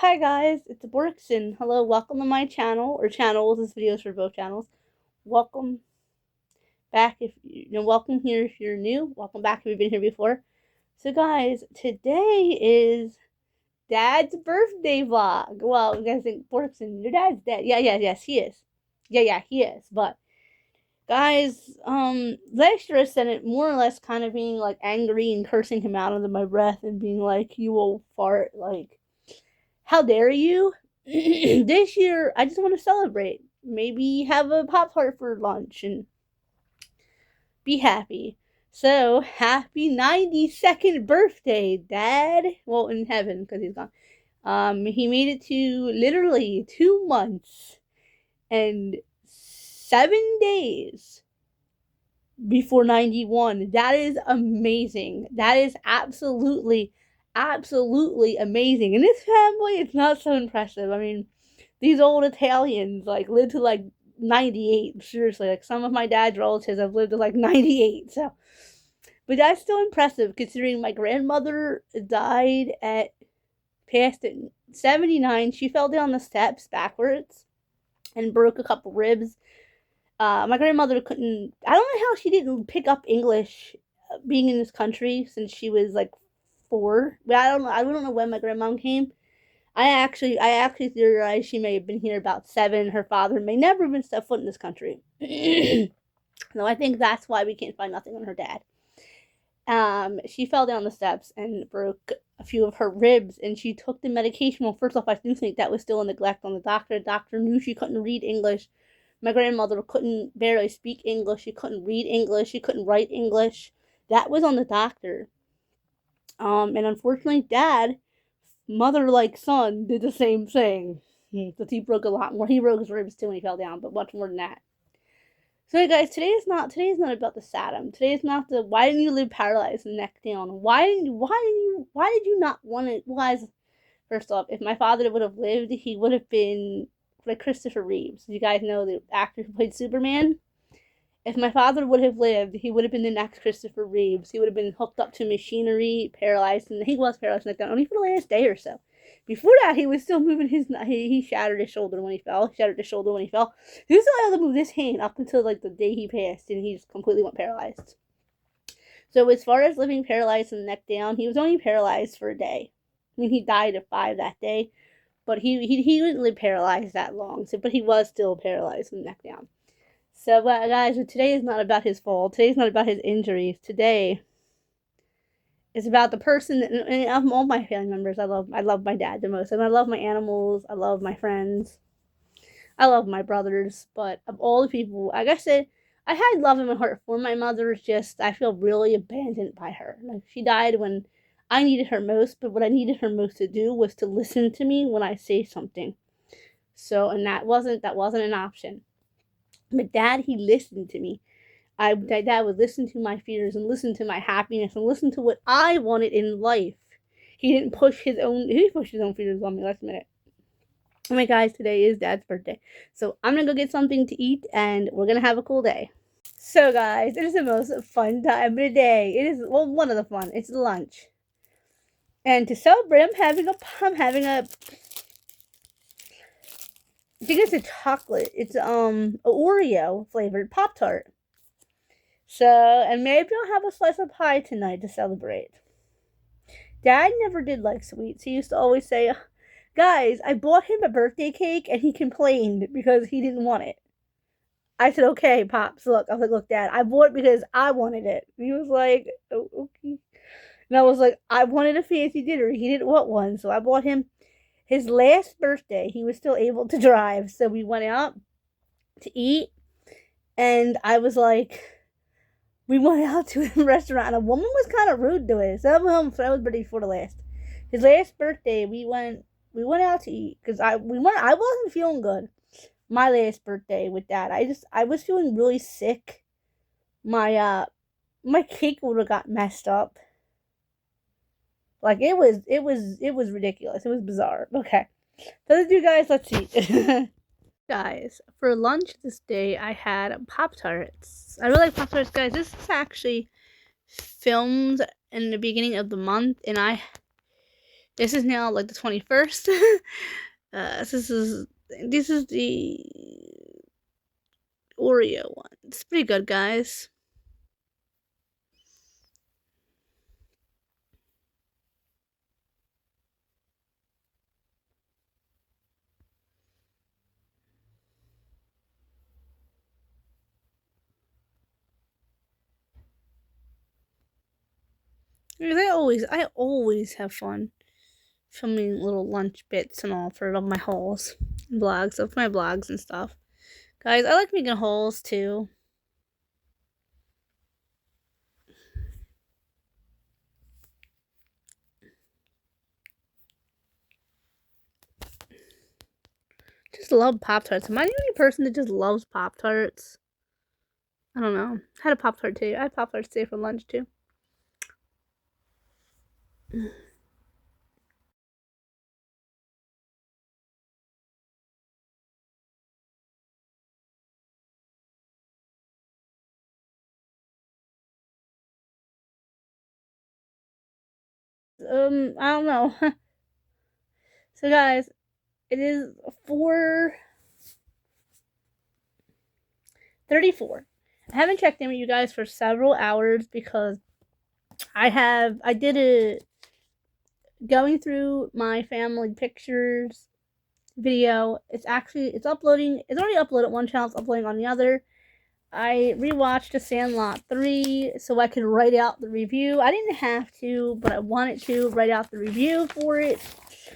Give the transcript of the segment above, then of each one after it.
Hi guys, it's Borks and hello, welcome to my channel, or channels, this video is for both channels. Welcome back if welcome here if you're new, welcome back if you've been here before. So guys, today is Dad's birthday vlog. Well, you guys think Borks and your dad's dead. Yes, he is. Yeah, he is. But guys, last year I said it more or less kind of being like angry and cursing him out under my breath and being like, you old fart, like, how dare you? This year, I just want to celebrate. Maybe have a Pop Tart for lunch and be happy. So, happy 92nd birthday, Dad. Well, in heaven, because he's gone. He made it to literally 2 months and 7 days before 91. That is amazing. That is absolutely amazing. In this family, it's not so impressive. I mean, these old Italians like live to like 98. Seriously, like some of my dad's relatives have lived to like 98. So, but that's still impressive considering my grandmother died past 79. She fell down the steps backwards and broke a couple ribs. My grandmother couldn't. I don't know how she didn't pick up English being in this country since she was like 4. But I don't know. I don't know when my grandmom came. I actually theorize she may have been here about 7. Her father may never have been set foot in this country. No, I think that's why we can't find nothing on her dad. She fell down the steps and broke a few of her ribs, and she took the medication. Well, first off, I do think that was still a neglect on the doctor. The doctor knew she couldn't read English. My grandmother couldn't barely speak English. She couldn't read English. She couldn't write English. That was on the doctor. And unfortunately, Dad, mother like son, did the same thing. But he broke a lot more. He broke his ribs too when he fell down, but much more than that. So guys, today is not about the Saddam. Today is not the why didn't you live paralyzed and neck down? Why did you not want it? Well, guys, first off, if my father would have lived, he would have been like Christopher Reeves. You guys know the actor who played Superman? If my father would have lived, he would have been the next Christopher Reeves. He would have been hooked up to machinery, paralyzed, and he was paralyzed like that only for the last day or so. Before that, he was still moving he shattered his shoulder when he fell. He was still able to move this hand up until like the day he passed, and he just completely went paralyzed. So as far as living paralyzed and neck down, he was only paralyzed for a day. I mean, he died at 5 that day, but he didn't live paralyzed that long. So, but he was still paralyzed and neck down. So, guys, today is not about his fault. Today is not about his injuries. Today is about the person, and of all my family members, I love my dad the most. And I love my animals. I love my friends. I love my brothers. But of all the people, like I said, I had love in my heart for my mother. It's just, I feel really abandoned by her. Like, she died when I needed her most, but what I needed her most to do was to listen to me when I say something. So, and that wasn't an option. But Dad, he listened to me. Dad would listen to my fears and listen to my happiness and listen to what I wanted in life. He pushed his own fears on me. Let's admit it. Oh my guys, today is Dad's birthday. So I'm gonna go get something to eat and we're gonna have a cool day. So guys, it is the most fun time of the day. It is, well, one of the fun. It's lunch. And to celebrate, I'm having a I think it's a chocolate. It's Oreo flavored Pop Tart. So, and maybe I'll have a slice of pie tonight to celebrate. Dad never did like sweets. He used to always say, guys, I bought him a birthday cake and he complained because he didn't want it. I said, okay, Pops, look. I was like, look, Dad, I bought it because I wanted it. He was like, oh, okay. And I was like, I wanted a fancy dinner. He didn't want one. So I bought him his last birthday. He was still able to drive. So we went out to eat. And I was like, we went out to a restaurant, and a woman was kind of rude to us. So I was ready for the last. His last birthday, we went out to eat because I wasn't feeling good. My last birthday with Dad, I was feeling really sick. My cake would have got messed up. Like it was ridiculous. It was bizarre. Okay, so let's do, guys. Let's eat. Guys, for lunch this day, I had Pop-Tarts. I really like Pop-Tarts, guys. This is actually filmed in the beginning of the month, and I This is now like the 21st. This is the Oreo one. It's pretty good, guys. I always have fun filming little lunch bits and all for my hauls and vlogs of my vlogs and stuff. Guys, I like making hauls too. Just love Pop-Tarts. Am I the only person that just loves Pop-Tarts? I don't know. I had a Pop-Tart too. I had Pop-Tarts today for lunch too. I don't know. So guys, it is 4:34. I haven't checked in with you guys for several hours because I did a going through my family pictures video. It's uploading. It's already uploaded one channel. It's uploading on the other. I rewatched The Sandlot 3 so I could write out the review. I didn't have to, but I wanted to write out the review for it.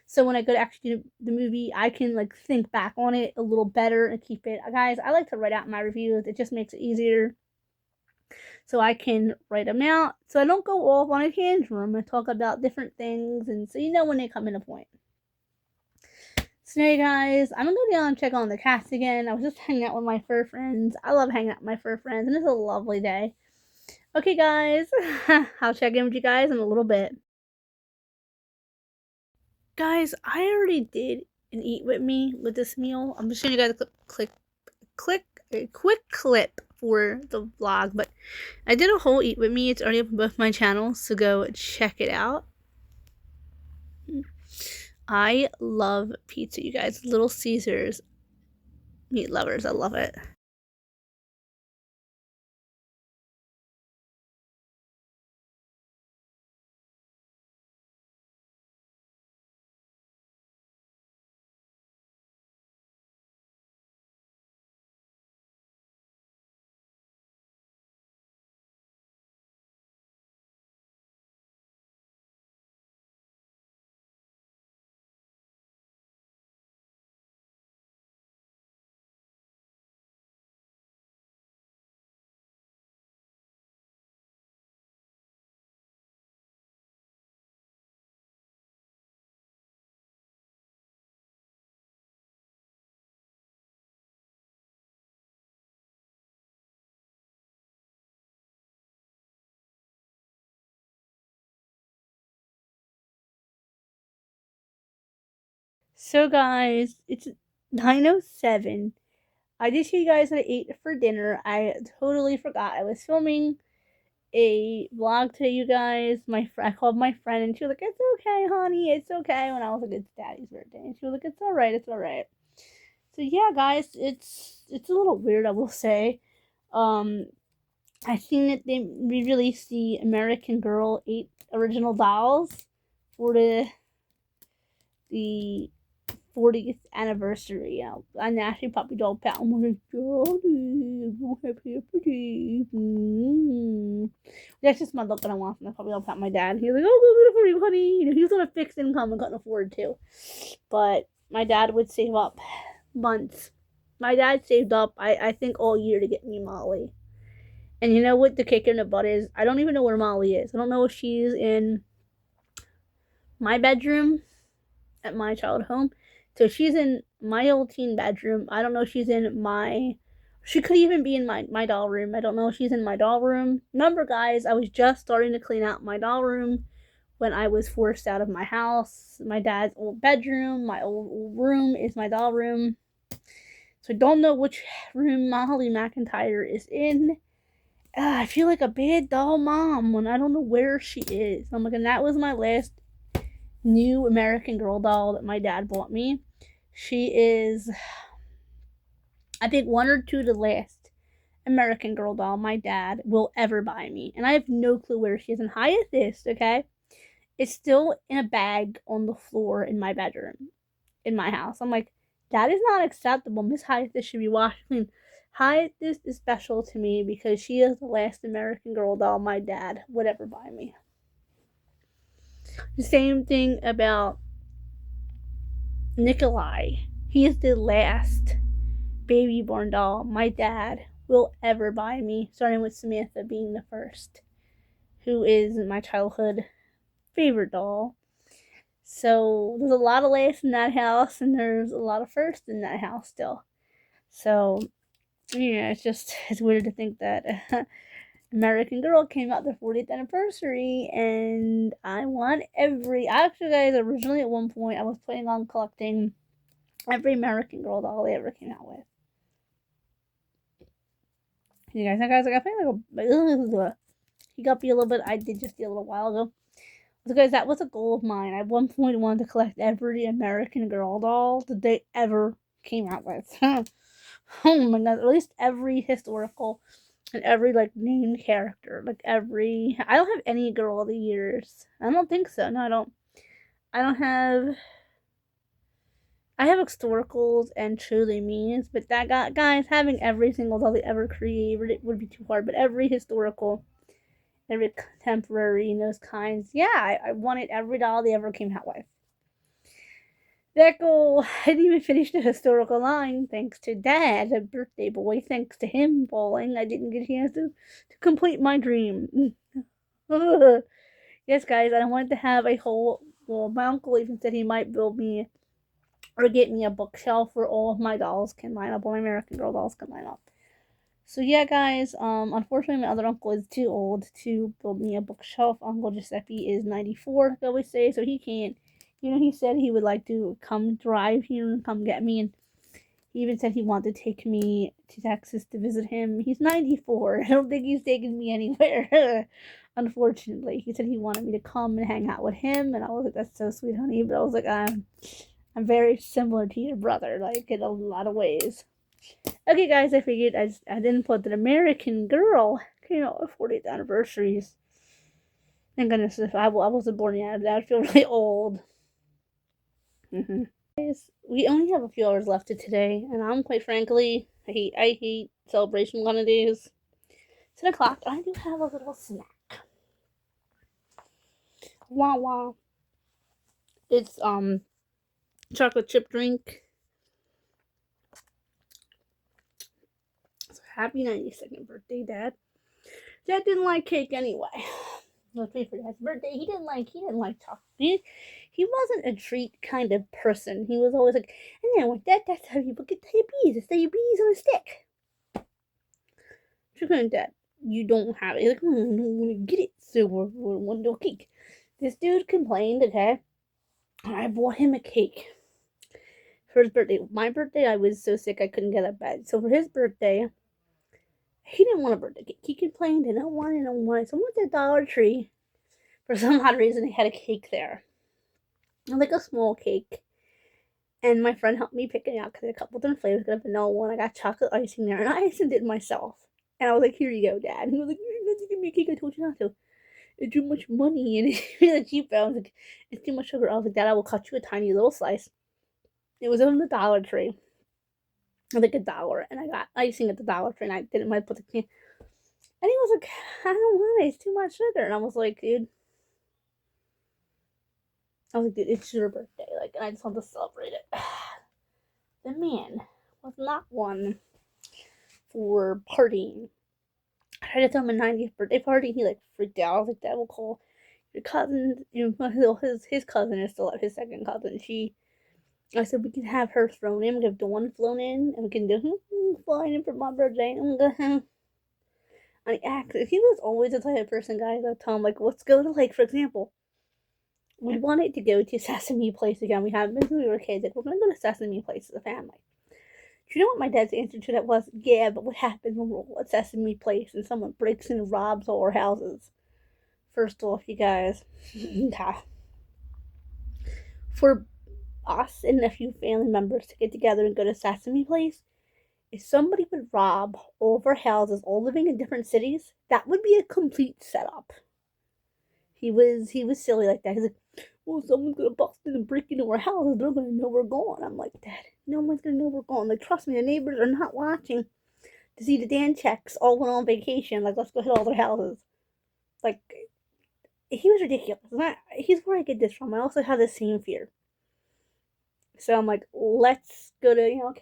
So when I go to actually do the movie, I can like think back on it a little better and keep it. Guys, I like to write out my reviews. It just makes it easier. So I can write them out. So I don't go off on a tangent and talk about different things. And so you know when they come into point. So now, guys, I'm gonna go down and check on the cats again. I was just hanging out with my fur friends. I love hanging out with my fur friends, and it's a lovely day. Okay, guys, I'll check in with you guys in a little bit. Guys, I already did an eat with me with this meal. I'm just showing you guys a quick clip for the vlog, but I did a whole eat with me. It's already up on both my channels, so go check it out. I love pizza, you guys. Little Caesars. Meat lovers, I love it. So guys, it's 9:07. I did show you guys what I ate for dinner. I totally forgot. I was filming a vlog today, you guys. I called my friend and she was like, "It's okay, honey. It's okay." When I was like, "It's Daddy's birthday," and she was like, "It's all right. It's all right." So yeah, guys, it's a little weird, I will say. Um, I seen that they re-released the American Girl 8 original dolls for the 40th anniversary. You know, I actually puppy dog pat. I'm like, Daddy, happy birthday. That's just my look that I want from the puppy dog pat my dad. He's like, "Oh, go get it for you, honey." You know, he was on a fixed income and couldn't afford to. But my dad would save up months. My dad saved up, I think, all year to get me Molly. And you know what the kick in the butt is? I don't even know where Molly is. I don't know if she's in my bedroom at my childhood home. So she's in my old teen bedroom. I don't know if she's in my. She could even be in my doll room. I don't know if she's in my doll room. Remember, guys, I was just starting to clean out my doll room when I was forced out of my house. My dad's old bedroom, my old room is my doll room. So I don't know which room Molly McIntyre is in. I feel like a bad doll mom when I don't know where she is. I'm like, and that was my last new American Girl doll that my dad bought me. She is, I think, one or two the last American Girl doll my dad will ever buy me. And I have no clue where she is. And hide this, okay? It's still in a bag on the floor in my bedroom, in my house. I'm like, that is not acceptable. Miss Hyatt should be washed clean. Hyatt is special to me because she is the last American Girl doll my dad would ever buy me. The same thing about Nikolai. He is the last baby born doll my dad will ever buy me, starting with Samantha being the first, who is my childhood favorite doll. So there's a lot of lace in that house, and there's a lot of first in that house still. So yeah, it's weird to think that American Girl came out their 40th anniversary, and I want every. Actually, guys, originally at one point I was planning on collecting every American Girl doll they ever came out with. You guys, I got like he got me a little bit. I did just a little while ago. So guys, that was a goal of mine. I at one point wanted to collect every American Girl doll that they ever came out with. Oh my god, at least every historical and every like named character. Like every I don't have any Girl of the Years. I don't think so. No, I don't. I don't have I have historicals and truly means, but that got guys having every single doll they ever created it would be too hard. But every historical, every contemporary, and those kinds, yeah, I wanted every doll they ever came out with. That goal, I didn't even finish the historical line thanks to Dad, a birthday boy. Thanks to him falling, I didn't get a chance to complete my dream. Yes, guys, I wanted to have a whole. Well, my uncle even said he might build me or get me a bookshelf where all of my dolls can line up, all my American Girl dolls can line up. So yeah, guys, unfortunately my other uncle is too old to build me a bookshelf. Uncle Giuseppe is 94, they always say, so he can't. He said he would like to come drive here and come get me, and he even said he wanted to take me to Texas to visit him. He's 94. I don't think he's taking me anywhere. Unfortunately, he said he wanted me to come and hang out with him, and I was like, that's so sweet, honey. But I was like, I'm very similar to your brother, like in a lot of ways. Okay, guys, I figured I didn't put that American Girl came out with 40th anniversaries. Thank goodness if I wasn't born yet, that would feel really old. Guys, we only have a few hours left of today, and I'm quite frankly, I hate celebration holidays. 10 o'clock, I do have a little snack. Wah wah. It's chocolate chip drink. So happy 92nd birthday, Dad. Dad didn't like cake anyway. Let's wait for Dad's birthday. He didn't like chocolate. He wasn't a treat kind of person. He was always like, and then with that's how people get diabetes. It's diabetes on a stick. Dad, you don't have it. He's like, I don't want to get it, so we're one little cake. This dude complained, okay? And I bought him a cake for his birthday. My birthday, I was so sick I couldn't get out of bed. So for his birthday, he didn't want a birthday cake. He complained, I don't want it. So I went to Dollar Tree. For some odd reason, they had a cake there. Like a small cake. And my friend helped me pick it out because a couple different flavors. I got vanilla one. I got chocolate icing there. And I iced it myself. And I was like, here you go, Dad. And he was like, you're not to give me a cake. I told you not to. It's too much money. And it's really cheap. I was like, it's too much sugar. I was like, Dad, I will cut you a tiny little slice. It was on the Dollar Tree. Like $1. And I got icing at the Dollar Tree. And I didn't mind put the can. And he was like, I don't want it. It's too much sugar. And I was like, dude, it's your birthday. Like, and I just want to celebrate it. The man was not one for partying. I tried to throw him a 90th birthday party. He, like, freaked out. I was like, that will call your cousin. His cousin is still his second cousin. I said, we can have her thrown in. We can have Dawn flown in. And we can do, flying in for my birthday. And he was always the type of person, guys, that tell him, like, let's go to, like, for example, we wanted to go to Sesame Place again. We haven't been since we were kids. Like, we're going to go to Sesame Place as a family. Do you know what my dad's answer to that was? Yeah, but what happens when we're all at Sesame Place and someone breaks in and robs all our houses? First off, you guys, for us and a few family members to get together and go to Sesame Place, if somebody would rob all of our houses, all living in different cities, that would be a complete setup. He was silly like that. He's like, well, someone's gonna bust in and break into our house. They're gonna know we're gone. I'm like, Dad, no one's gonna know we're gone. Like, trust me, the neighbors are not watching to see the Dan checks all went on vacation. Like, let's go hit all their houses. Like, he was ridiculous. He's where I get this from. I also have the same fear. So I'm like, let's go to,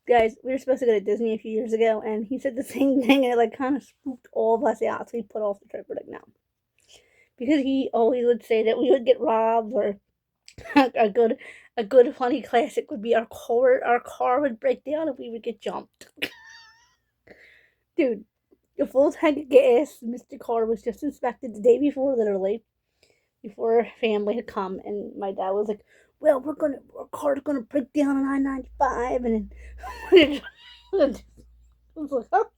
guys, we were supposed to go to Disney a few years ago, and he said the same thing, and it like kind of spooked all of us out. So we put off the trip. We're like, no, because he always would say that we would get robbed, or a good funny classic would be our car would break down and we would get jumped. Dude, a full tank of gas. Mr. Carr was just inspected the day before, literally, before family had come, and my dad was like, "Well, our car's gonna break down on I-95," and then I was like,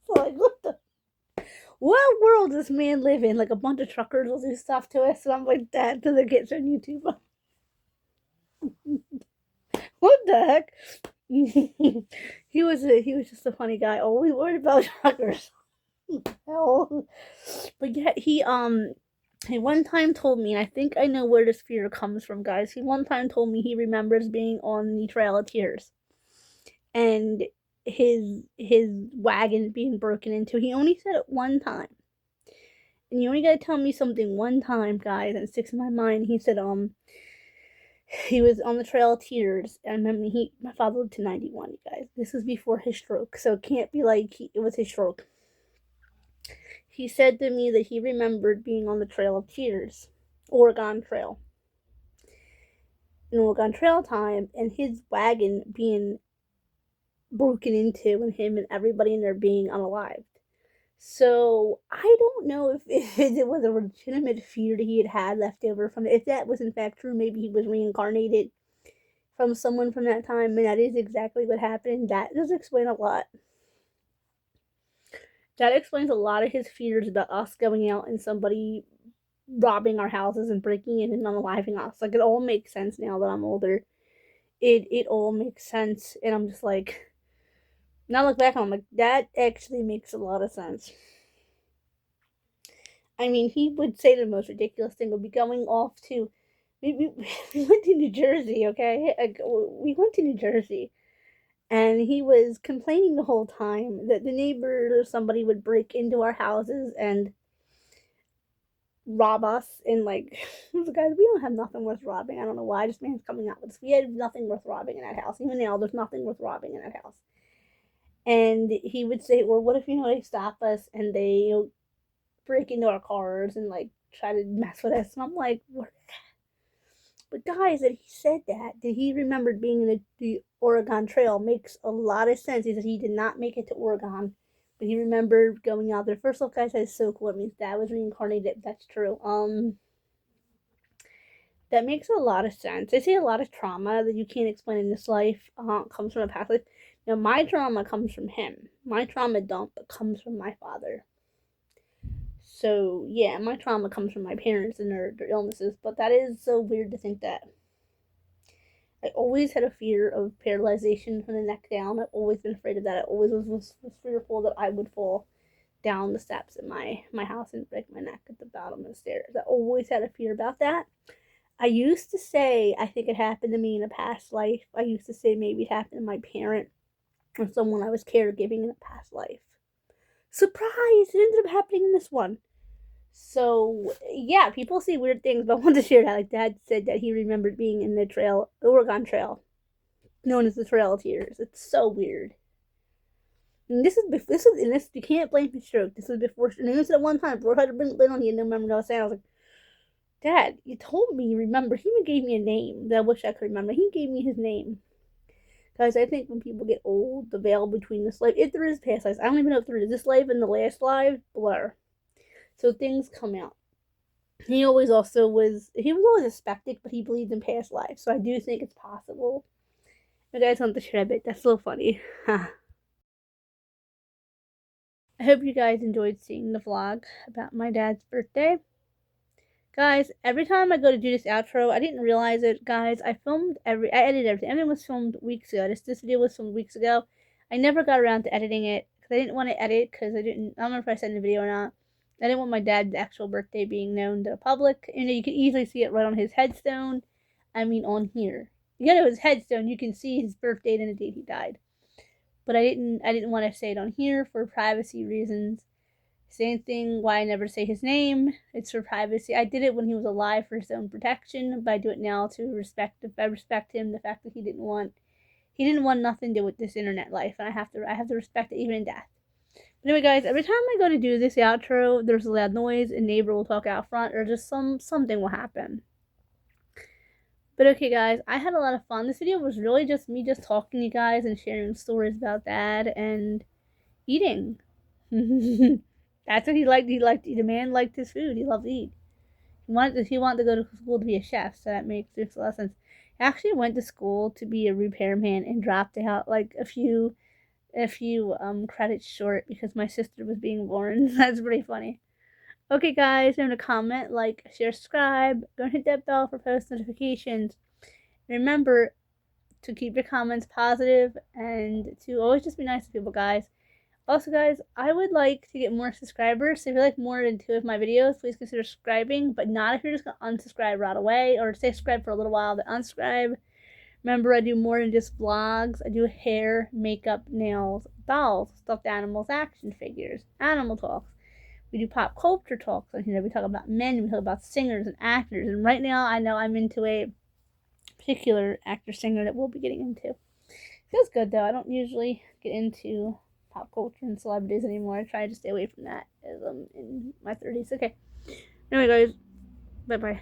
what world does this man live in? Like, a bunch of truckers will do stuff to us, and I'm like, Dad, to the kids on YouTube. What the heck? He was just a funny guy. Always worried about truckers. Hell. But yet he one time told me, and I think I know where this fear comes from, guys. He one time told me he remembers being on the Trail of Tears, and his wagon being broken into. He only said it one time. And you only gotta tell me something one time, guys, and it sticks in my mind. He said, he was on the Trail of Tears. And I remember my father lived to 91, you guys. This was before his stroke, so it can't be like it was his stroke. He said to me that he remembered being on the Trail of Tears, Oregon Trail. In Oregon Trail time, and his wagon being broken into, and him and everybody in there being unalived. So I don't know if it was a legitimate fear that he had left over from it. If that was in fact true, maybe he was reincarnated from someone from that time, and that is exactly what happened. That does explain a lot. That explains a lot of his fears about us going out and somebody robbing our houses and breaking in and unaliving us. Like, it all makes sense now that I'm older. It all makes sense, and I'm just like, now I look back, I'm like, that actually makes a lot of sense. I mean, he would say the most ridiculous thing would be going off to. We went to New Jersey, okay? We went to New Jersey, and he was complaining the whole time that the neighbor or somebody would break into our houses and rob us. And like, guys, we don't have nothing worth robbing. I don't know why this man's coming out with this. We had nothing worth robbing in that house. Even now, there's nothing worth robbing in that house. And he would say, well, what if, they stop us and they break into our cars and like try to mess with us? And I'm like, what? But guys, that he said that he remembered being in the Oregon Trail makes a lot of sense. He said he did not make it to Oregon, but he remembered going out there. First off, guys, that is so cool. It means Dad was reincarnated. That's true. That makes a lot of sense. They say a lot of trauma that you can't explain in this life comes from a past life. Now, my trauma comes from him. My trauma dump comes from my father. So, yeah, my trauma comes from my parents and their illnesses, but that is so weird to think that. I always had a fear of paralyzation from the neck down. I've always been afraid of that. I always was fearful that I would fall down the steps in my house and break my neck at the bottom of the stairs. I always had a fear about that. I used to say I think it happened to me in a past life. I used to say maybe it happened to my parent or someone I was caregiving in a past life. Surprise! It ended up happening in this one. So, yeah, people see weird things, but I wanted to share that. Like, Dad said that he remembered being in the Oregon Trail, known as the Trail of Tears. It's so weird. And this you can't blame his stroke. This was before, and he said at one time, bro, had been on, he didn't remember what I was saying. I was like, Dad, you told me you remember. He even gave me a name that I wish I could remember. He gave me his name. Guys, I think when people get old, the veil between this life, if there is past lives, I don't even know if there is this life and the last life, blur. So things come out. He was always a skeptic, but he believed in past lives. So I do think it's possible. You guys want to share a bit. That's so funny. I hope you guys enjoyed seeing the vlog about my dad's birthday. Guys, every time I go to do this outro, I didn't realize it, guys. I edited everything. Everything was filmed weeks ago. This video was filmed weeks ago. I never got around to editing it because I didn't want to edit because I don't remember if I said in the video or not. I didn't want my dad's actual birthday being known to the public. You know, you can easily see it right on his headstone. I mean, on here. You go to his headstone, you can see his birth date and the date he died. But I didn't want to say it on here for privacy reasons. Same thing why I never say his name. It's for privacy. I did it when he was alive for his own protection, but I do it now to respect him, the fact that he didn't want nothing to do with this internet life, and I have to respect it even in death. But anyway, guys, every time I go to do this outro, there's a loud noise, a neighbor will talk out front, or just something will happen. But okay, guys, I had a lot of fun. This video was really just me just talking to you guys and sharing stories about Dad and eating. That's what he liked. The man liked his food. He loved to eat. He wanted to go to school to be a chef, so that makes a lot of sense. He actually went to school to be a repairman and dropped out like a few credits short because my sister was being born. That's pretty funny. Okay, guys, remember to comment, like, share, subscribe. Go and hit that bell for post notifications. Remember to keep your comments positive and to always just be nice to people, guys. Also, guys, I would like to get more subscribers. So if you like more than 2 of my videos, please consider subscribing, but not if you're just going to unsubscribe right away or stay subscribed for a little while, then unsubscribe. Remember, I do more than just vlogs. I do hair, makeup, nails, dolls, stuffed animals, action figures, animal talks. We do pop culture talks on here. We talk about men, we talk about singers and actors. And right now, I know I'm into a particular actor-singer that we'll be getting into. Feels good, though. I don't usually get into pop culture and celebrities anymore. I try to stay away from that as I'm in my 30s. Okay. Anyway, guys, bye-bye.